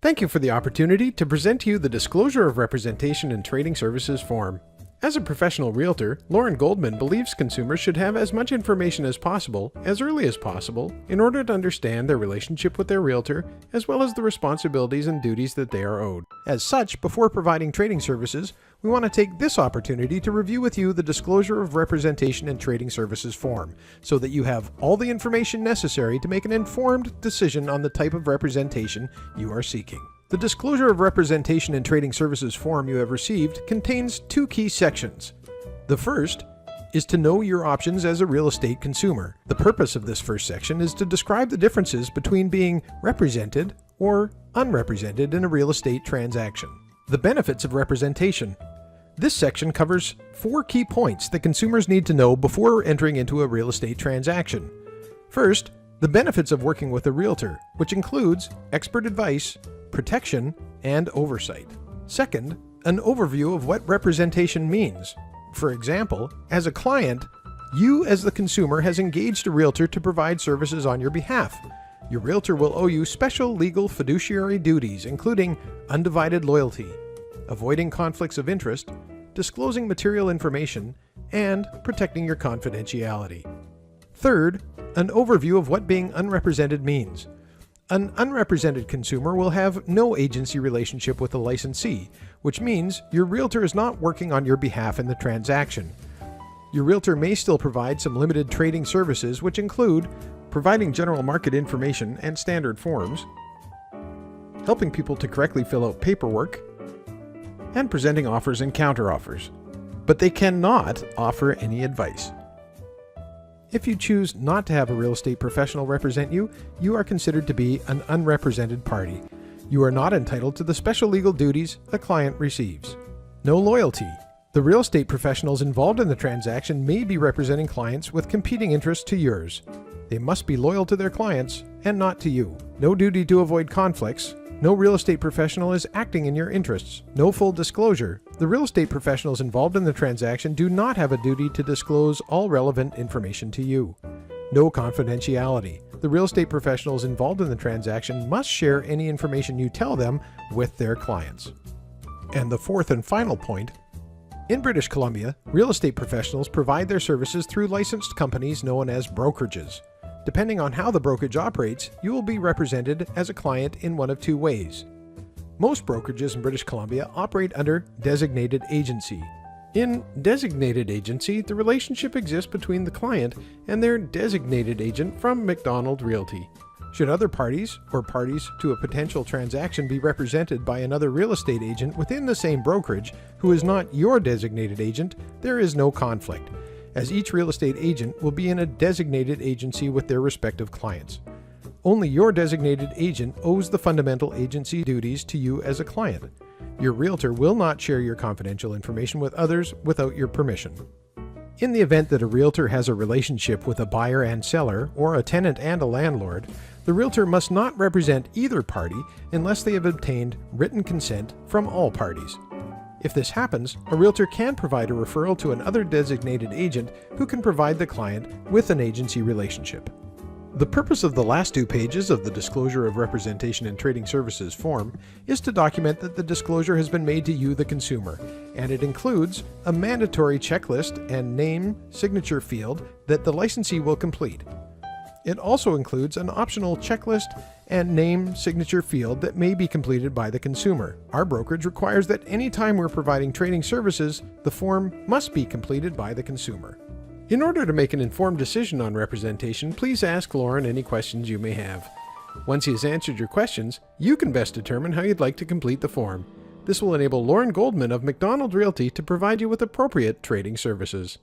Thank you for the opportunity to present to you the Disclosure of Representation in Trading Services form. As a professional realtor, Lorne Goldman believes consumers should have as much information as possible, as early as possible, in order to understand their relationship with their realtor, as well as the responsibilities and duties that they are owed. As such, before providing trading services, we want to take this opportunity to review with you the Disclosure of Representation in Trading Services form, so that you have all the information necessary to make an informed decision on the type of representation you are seeking. The Disclosure of Representation in Trading Services form you have received contains two key sections. The first is to know your options as a real estate consumer. The purpose of this first section is to describe the differences between being represented or unrepresented in a real estate transaction. The benefits of representation. This section covers 4 key points that consumers need to know before entering into a real estate transaction. First, the benefits of working with a realtor, which includes expert advice, protection, and oversight. Second, an overview of what representation means. For example, as a client, you as the consumer has engaged a realtor to provide services on your behalf. Your realtor will owe you special legal fiduciary duties, including undivided loyalty, avoiding conflicts of interest, disclosing material information, and protecting your confidentiality. Third, an overview of what being unrepresented means. An unrepresented consumer will have no agency relationship with the licensee, which means your realtor is not working on your behalf in the transaction. Your realtor may still provide some limited trading services, which include providing general market information and standard forms, helping people to correctly fill out paperwork, and presenting offers and counteroffers. But they cannot offer any advice. If you choose not to have a real estate professional represent you, you are considered to be an unrepresented party. You are not entitled to the special legal duties a client receives. No loyalty. The real estate professionals involved in the transaction may be representing clients with competing interests to yours. They must be loyal to their clients and not to you. No duty to avoid conflicts. No real estate professional is acting in your interests. No full disclosure. The real estate professionals involved in the transaction do not have a duty to disclose all relevant information to you. No confidentiality. The real estate professionals involved in the transaction must share any information you tell them with their clients. And the fourth and final point, in British Columbia, real estate professionals provide their services through licensed companies known as brokerages. Depending on how the brokerage operates, you will be represented as a client in one of 2 ways. Most brokerages in British Columbia operate under designated agency. In designated agency, the relationship exists between the client and their designated agent from McDonald Realty. Should other parties or parties to a potential transaction be represented by another real estate agent within the same brokerage who is not your designated agent, there is no conflict, as each real estate agent will be in a designated agency with their respective clients. Only your designated agent owes the fundamental agency duties to you as a client. Your realtor will not share your confidential information with others without your permission. In the event that a realtor has a relationship with a buyer and seller, or a tenant and a landlord, the realtor must not represent either party unless they have obtained written consent from all parties. If this happens, a realtor can provide a referral to another designated agent who can provide the client with an agency relationship. The purpose of the last 2 pages of the Disclosure of Representation in Trading Services form is to document that the disclosure has been made to you, the consumer, and it includes a mandatory checklist and name signature field that the licensee will complete. It also includes an optional checklist and name signature field that may be completed by the consumer. Our brokerage requires that any time we're providing trading services, the form must be completed by the consumer. In order to make an informed decision on representation, please ask Lorne any questions you may have. Once he has answered your questions, you can best determine how you'd like to complete the form. This will enable Lorne Goldman of McDonald Realty to provide you with appropriate trading services.